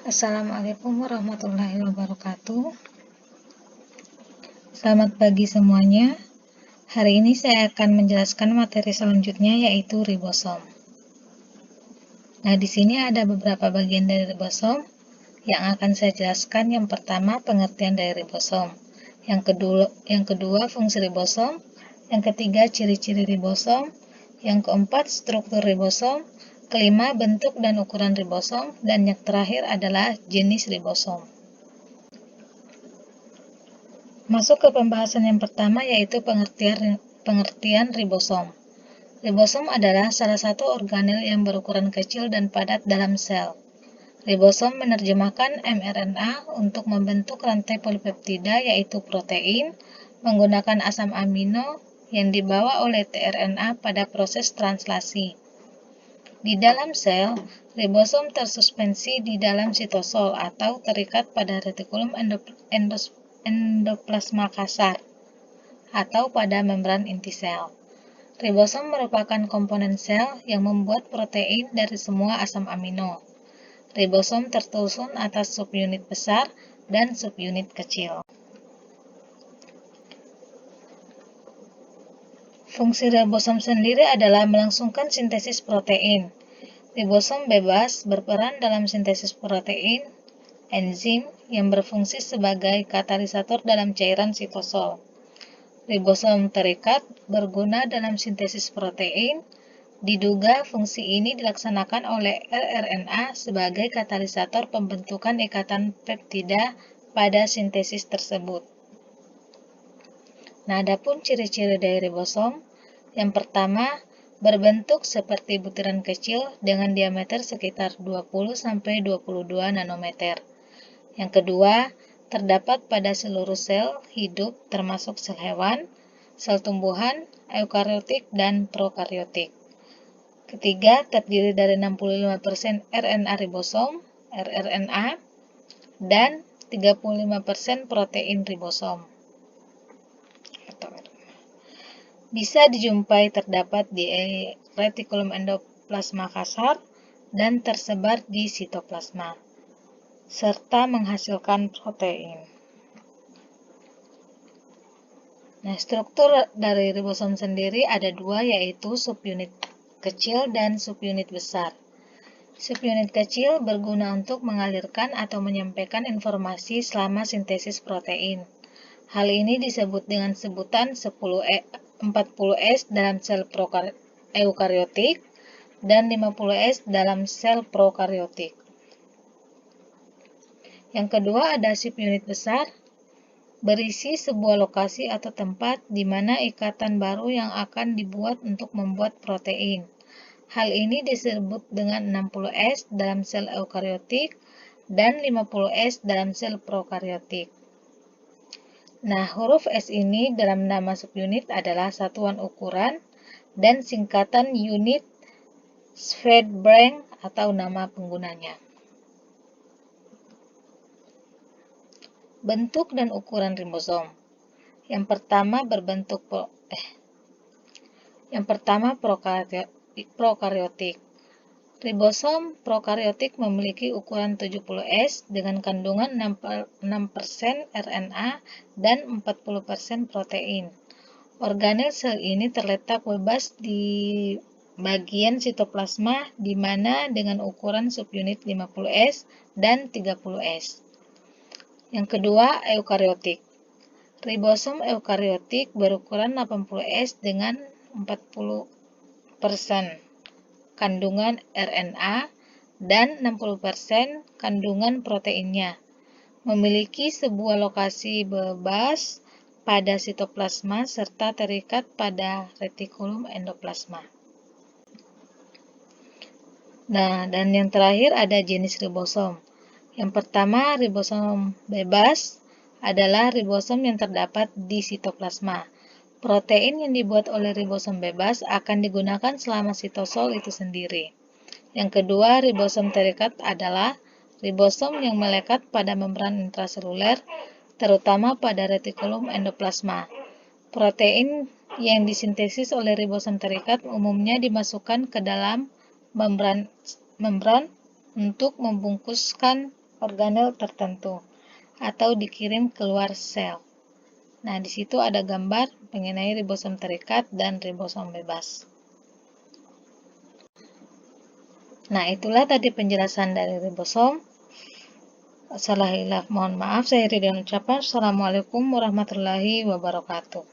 Assalamualaikum warahmatullahi wabarakatuh. Selamat pagi semuanya. Hari ini saya akan menjelaskan materi selanjutnya, yaitu ribosom. Nah, di sini ada beberapa bagian dari ribosom yang akan saya jelaskan. Yang pertama, pengertian dari ribosom. Yang kedua, fungsi ribosom. Yang ketiga, ciri-ciri ribosom. Yang keempat, struktur ribosom. Kelima, bentuk dan ukuran ribosom. Dan yang terakhir adalah jenis ribosom. Masuk ke pembahasan yang pertama, yaitu pengertian ribosom. Ribosom adalah salah satu organel yang berukuran kecil dan padat dalam sel. Ribosom menerjemahkan mRNA untuk membentuk rantai polipeptida, yaitu protein, menggunakan asam amino yang dibawa oleh tRNA pada proses translasi. Di dalam sel, ribosom tersuspensi di dalam sitosol atau terikat pada retikulum endoplasma kasar atau pada membran inti sel. Ribosom merupakan komponen sel yang membuat protein dari semua asam amino. Ribosom tersusun atas subunit besar dan subunit kecil. Fungsi ribosom sendiri adalah melangsungkan sintesis protein. Ribosom bebas berperan dalam sintesis protein, enzim yang berfungsi sebagai katalisator dalam cairan sitosol. Ribosom terikat berguna dalam sintesis protein. Diduga fungsi ini dilaksanakan oleh rRNA sebagai katalisator pembentukan ikatan peptida pada sintesis tersebut. Nah, adapun ciri-ciri dari ribosom, yang pertama, berbentuk seperti butiran kecil dengan diameter sekitar 20-22 nanometer. Yang kedua, terdapat pada seluruh sel hidup termasuk sel hewan, sel tumbuhan, eukariotik, dan prokariotik. Ketiga, terdiri dari 65% RNA ribosom, rRNA, dan 35% protein ribosom. Bisa dijumpai terdapat di retikulum endoplasma kasar dan tersebar di sitoplasma, serta menghasilkan protein. Nah, struktur dari ribosom sendiri ada dua, yaitu subunit kecil dan subunit besar. Subunit kecil berguna untuk mengalirkan atau menyampaikan informasi selama sintesis protein. Hal ini disebut dengan sebutan 40S dalam sel eukariotik dan 50S dalam sel prokariotik. Yang kedua ada subunit besar, berisi sebuah lokasi atau tempat di mana ikatan baru yang akan dibuat untuk membuat protein. Hal ini disebut dengan 60S dalam sel eukariotik dan 50S dalam sel prokariotik. Nah, huruf S ini dalam nama subunit adalah satuan ukuran dan singkatan unit Svedberg atau nama penggunanya. Bentuk dan ukuran ribosom. Yang pertama prokariotik. Ribosom prokariotik memiliki ukuran 70S dengan kandungan 6% RNA dan 40% protein. Organel sel ini terletak bebas di bagian sitoplasma di mana dengan ukuran subunit 50S dan 30S. Yang kedua, eukariotik. Ribosom eukariotik berukuran 80S dengan 40% kandungan RNA dan 60% kandungan proteinnya. Memiliki sebuah lokasi bebas pada sitoplasma serta terikat pada retikulum endoplasma. Nah, dan yang terakhir ada jenis ribosom. Yang pertama, ribosom bebas adalah ribosom yang terdapat di sitoplasma. Protein yang dibuat oleh ribosom bebas akan digunakan selama sitosol itu sendiri. Yang kedua, ribosom terikat adalah ribosom yang melekat pada membran intraseluler, terutama pada retikulum endoplasma. Protein yang disintesis oleh ribosom terikat umumnya dimasukkan ke dalam membran untuk membungkuskan organel tertentu atau dikirim keluar sel. Nah, di situ ada gambar mengenai ribosom terikat dan ribosom bebas. Nah, itulah tadi penjelasan dari ribosom. Salah hilaf mohon maaf, saya Ridwan ucapkan Assalamualaikum warahmatullahi wabarakatuh.